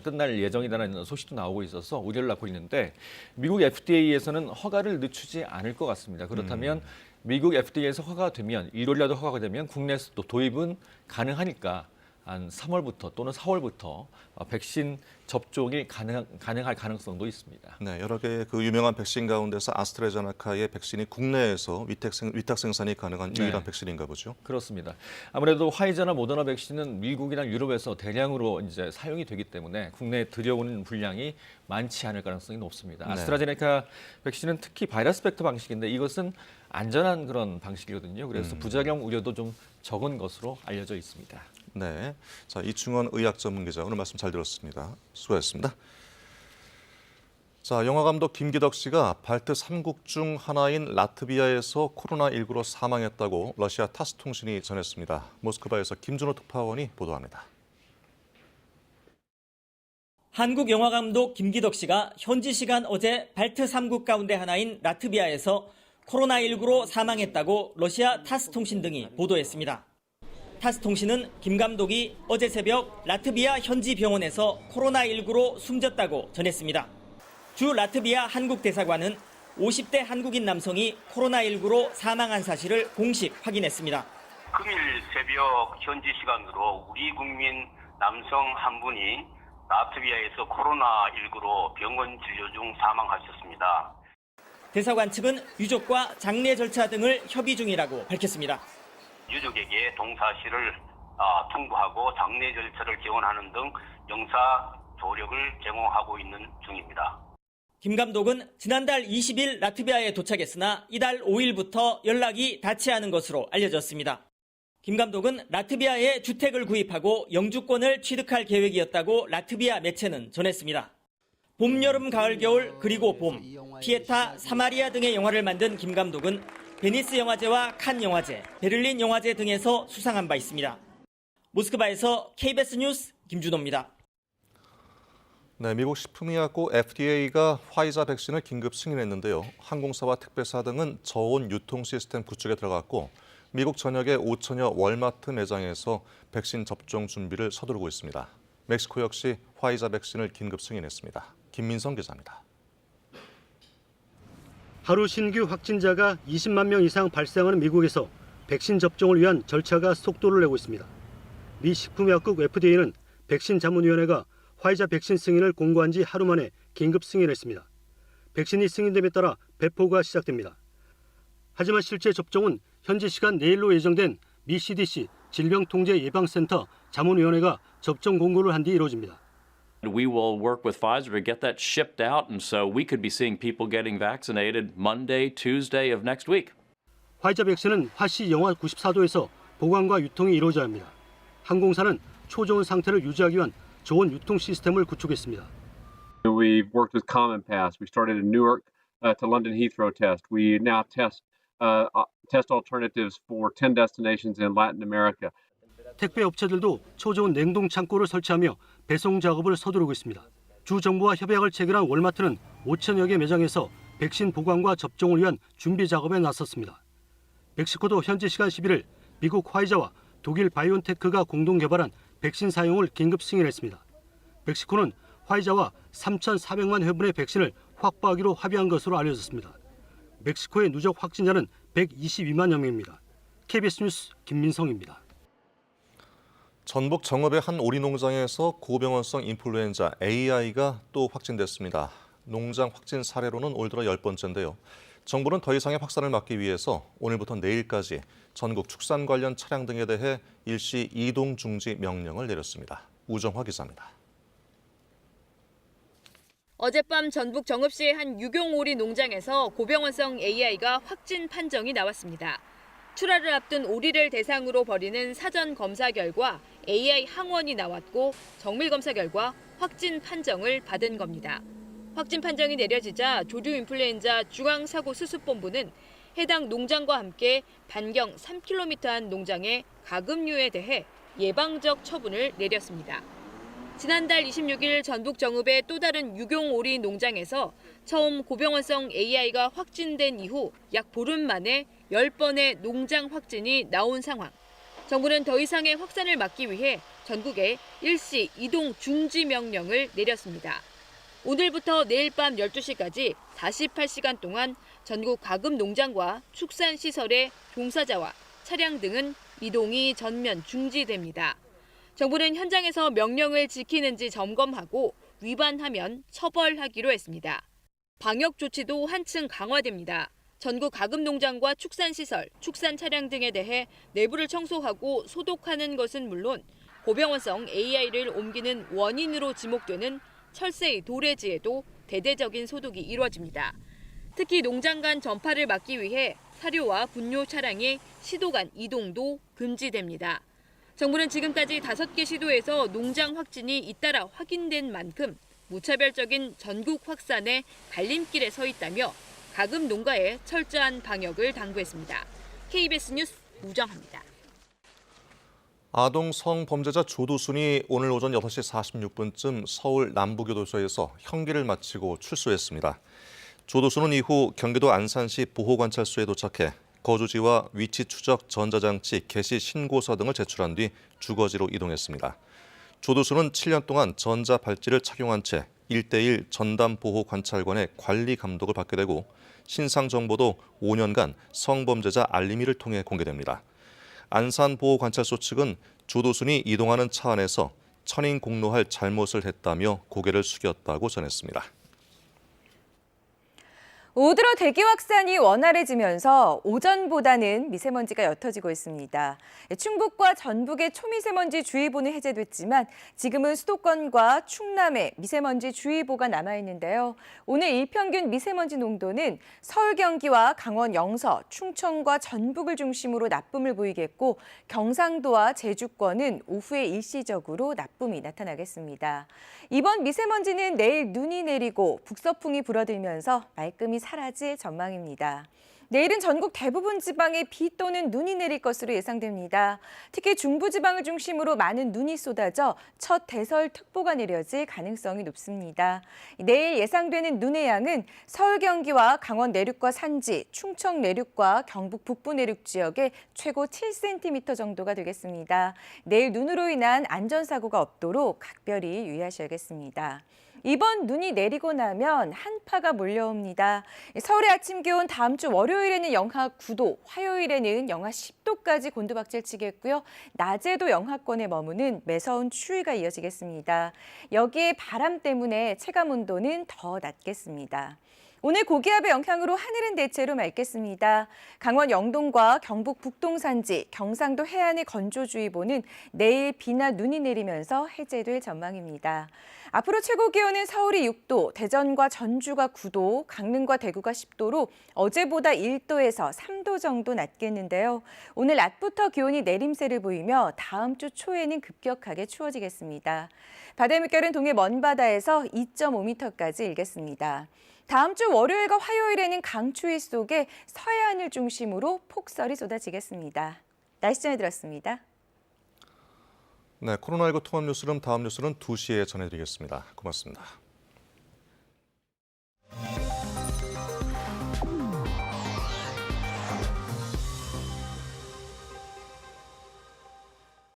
Speaker 16: 끝날 예정이라는 소식도 나오고 있어서 우려를 낳고 있는데 미국 FDA에서는 허가를 늦추지 않을 것 같습니다. 그렇다면 미국 FDA에서 허가가 되면 1월이라도 허가가 되면 국내에서 또 도입은 가능하니까 한 3월부터 또는 4월부터 백신 접종이 가능할 가능성도 있습니다.
Speaker 1: 네, 여러 개의 그 유명한 백신 가운데서 아스트라제네카의 백신이 국내에서 위탁 생산이 가능한 유일한 백신인가 보죠.
Speaker 16: 그렇습니다. 아무래도 화이자나 모더나 백신은 미국이나 유럽에서 대량으로 이제 사용이 되기 때문에 국내에 들여오는 분량이 많지 않을 가능성이 높습니다.
Speaker 1: 네.
Speaker 16: 아스트라제네카 백신은 특히 바이러스 벡터 방식인데 이것은 안전한 그런 방식이거든요. 그래서 부작용 우려도 좀 적은 것으로 알려져 있습니다.
Speaker 1: 네, 자 이충원 의학 전문 기자 오늘 말씀 잘 들었습니다. 수고하셨습니다. 자, 영화 감독 김기덕 씨가 발트 3국 중 하나인 라트비아에서 코로나19로 사망했다고 러시아 타스 통신이 전했습니다. 모스크바에서 김준호 특파원이 보도합니다.
Speaker 17: 한국 영화 감독 김기덕 씨가 현지 시간 어제 발트 3국 가운데 하나인 라트비아에서 코로나19로 사망했다고 러시아 타스 통신 등이 보도했습니다. 타스 통신은 김 감독이 어제 새벽 라트비아 현지 병원에서 코로나19로 숨졌다고 전했습니다. 주 라트비아 한국 대사관은 50대 한국인 남성이 코로나19로 사망한 사실을 공식 확인했습니다.
Speaker 18: 금일 새벽 현지 시간으로 우리 국민 남성 한 분이 라트비아에서 코로나19로 병원 진료 중 사망하셨습니다.
Speaker 17: 대사관 측은 유족과 장례 절차 등을 협의 중이라고 밝혔습니다.
Speaker 18: 유족에게 동사실을 통보하고 장례 절차를 개원하는 등 영사 조력을 제공하고 있는 중입니다.
Speaker 17: 김 감독은 지난달 20일 라트비아에 도착했으나 이달 5일부터 연락이 닿지 않은 것으로 알려졌습니다. 김 감독은 라트비아에 주택을 구입하고 영주권을 취득할 계획이었다고 라트비아 매체는 전했습니다. 봄, 여름, 가을, 겨울, 그리고 봄, 피에타, 사마리아 등의 영화를 만든 김 감독은 베니스 영화제와 칸 영화제, 베를린 영화제 등에서 수상한 바 있습니다. 모스크바에서 KBS 뉴스 김준호입니다.
Speaker 1: 네, 미국 식품의약국 FDA가 화이자 백신을 긴급 승인했는데요. 항공사와 택배사 등은 저온 유통 시스템 구축에 들어갔고 미국 전역의 5천여 월마트 매장에서 백신 접종 준비를 서두르고 있습니다. 멕시코 역시 화이자 백신을 긴급 승인했습니다. 김민성 기자입니다.
Speaker 19: 하루 신규 확진자가 20만 명 이상 발생하는 미국에서 백신 접종을 위한 절차가 속도를 내고 있습니다. 미 식품의약국 FDA는 백신 자문위원회가 화이자 백신 승인을 공고한 지 하루 만에 긴급 승인했습니다. 백신이 승인됨에 따라 배포가 시작됩니다. 하지만 실제 접종은 현지 시간 내일로 예정된 미 CDC 질병통제예방센터 자문위원회가 접종 공고를 한 뒤 이루어집니다.
Speaker 20: We will work with Pfizer to get that shipped out, and so we could be seeing people getting vaccinated Monday, Tuesday of next week.
Speaker 19: 화이자 백신은 화씨 영하 94도에서 보관과 유통이 이루어져야 합니다. 항공사는 초저온 상태를 유지하기 위한 저온 유통 시스템을 구축했습니다.
Speaker 21: We've worked with Common Pass. We started a Newark to London Heathrow test. We now test alternatives for 10 destinations in Latin America.
Speaker 19: 택배 업체들도 초저온 냉동 창고를 설치하며 배송 작업을 서두르고 있습니다. 주 정부와 협약을 체결한 월마트는 5천여 개 매장에서 백신 보관과 접종을 위한 준비 작업에 나섰습니다. 멕시코도 현지 시간 11일 미국 화이자와 독일 바이온테크가 공동 개발한 백신 사용을 긴급 승인했습니다. 멕시코는 화이자와 3,400만 회분의 백신을 확보하기로 합의한 것으로 알려졌습니다. 멕시코의 누적 확진자는 122만여 명입니다. KBS 뉴스 김민성입니다.
Speaker 1: 전북 정읍의 한 오리 농장에서 고병원성 인플루엔자 AI가 또 확진됐습니다. 농장 확진 사례로는 올 들어 10번째인데요. 정부는 더 이상의 확산을 막기 위해서 오늘부터 내일까지 전국 축산 관련 차량 등에 대해 일시 이동 중지 명령을 내렸습니다. 우정화 기자입니다.
Speaker 22: 어젯밤 전북 정읍시의 한 유경오리 농장에서 고병원성 AI가 확진 판정이 나왔습니다. 출하를 앞둔 오리를 대상으로 벌이는 사전 검사 결과 AI 항원이 나왔고 정밀 검사 결과 확진 판정을 받은 겁니다. 확진 판정이 내려지자 조류 인플루엔자 중앙사고수습본부는 해당 농장과 함께 반경 3km 안 농장의 가금류에 대해 예방적 처분을 내렸습니다. 지난달 26일 전북 정읍의 또 다른 유경오리 농장에서 처음 고병원성 AI가 확진된 이후 약 보름 만에 10번의 농장 확진이 나온 상황. 정부는 더 이상의 확산을 막기 위해 전국에 일시 이동 중지 명령을 내렸습니다. 오늘부터 내일 밤 12시까지 48시간 동안 전국 가금 농장과 축산시설의 종사자와 차량 등은 이동이 전면 중지됩니다. 정부는 현장에서 명령을 지키는지 점검하고 위반하면 처벌하기로 했습니다. 방역 조치도 한층 강화됩니다. 전국 가금 농장과 축산시설, 축산 차량 등에 대해 내부를 청소하고 소독하는 것은 물론 고병원성 AI를 옮기는 원인으로 지목되는 철새의 도래지에도 대대적인 소독이 이루어집니다. 특히 농장 간 전파를 막기 위해 사료와 분뇨 차량의 시도 간 이동도 금지됩니다. 정부는 지금까지 5개 시도에서 농장 확진이 잇따라 확인된 만큼 무차별적인 전국 확산의 갈림길에 서 있다며 가금 농가에 철저한 방역을 당부했습니다. KBS 뉴스 우정합니다.
Speaker 1: 아동 성범죄자 조두순이 오늘 오전 6시 46분쯤 서울 남부교도소에서 형기를 마치고 출소했습니다. 조두순은 이후 경기도 안산시 보호관찰소에 도착해 거주지와 위치 추적 전자장치 개시 신고서 등을 제출한 뒤 주거지로 이동했습니다. 조두순은 7년 동안 전자발찌를 착용한 채 1:1 전담보호관찰관의 관리 감독을 받게 되고 신상정보도 5년간 성범죄자 알림이를 통해 공개됩니다. 안산보호관찰소 측은 조두순이 이동하는 차 안에서 천인 공로할 잘못을 했다며 고개를 숙였다고 전했습니다.
Speaker 2: 올 들어 대기 확산이 원활해지면서 오전보다는 미세먼지가 옅어지고 있습니다. 충북과 전북의 초미세먼지 주의보는 해제됐지만 지금은 수도권과 충남에 미세먼지 주의보가 남아있는데요. 오늘 일평균 미세먼지 농도는 서울, 경기와 강원, 영서, 충청과 전북을 중심으로 나쁨을 보이겠고 경상도와 제주권은 오후에 일시적으로 나쁨이 나타나겠습니다. 이번 미세먼지는 내일 눈이 내리고 북서풍이 불어들면서 말끔히 사라질 전망입니다. 내일은 전국 대부분 지방에 비 또는 눈이 내릴 것으로 예상됩니다. 특히 중부지방을 중심으로 많은 눈이 쏟아져 첫 대설특보가 내려질 가능성이 높습니다. 내일 예상되는 눈의 양은 서울, 경기와 강원 내륙과 산지, 충청 내륙과 경북 북부 내륙 지역에 최고 7cm 정도가 되겠습니다. 내일 눈으로 인한 안전사고가 없도록 각별히 유의하셔야겠습니다. 이번 눈이 내리고 나면 한파가 몰려옵니다. 서울의 아침 기온 다음 주 월요일에는 영하 9도, 화요일에는 영하 10도까지 곤두박질 치겠고요. 낮에도 영하권에 머무는 매서운 추위가 이어지겠습니다. 여기에 바람 때문에 체감온도는 더 낮겠습니다. 오늘 고기압의 영향으로 하늘은 대체로 맑겠습니다. 강원 영동과 경북 북동 산지, 경상도 해안의 건조주의보는 내일 비나 눈이 내리면서 해제될 전망입니다. 앞으로 최고 기온은 서울이 6도, 대전과 전주가 9도, 강릉과 대구가 10도로 어제보다 1도에서 3도 정도 낮겠는데요. 오늘 낮부터 기온이 내림세를 보이며 다음 주 초에는 급격하게 추워지겠습니다. 바다 물결은 동해 먼바다에서 2.5m까지 일겠습니다. 다음 주 월요일과 화요일에는 강추위 속에 서해안을 중심으로 폭설이 쏟아지겠습니다. 날씨 전해드렸습니다.
Speaker 1: 네, 코로나19 통합 뉴스룸 다음 뉴스는 2시에 전해드리겠습니다. 고맙습니다.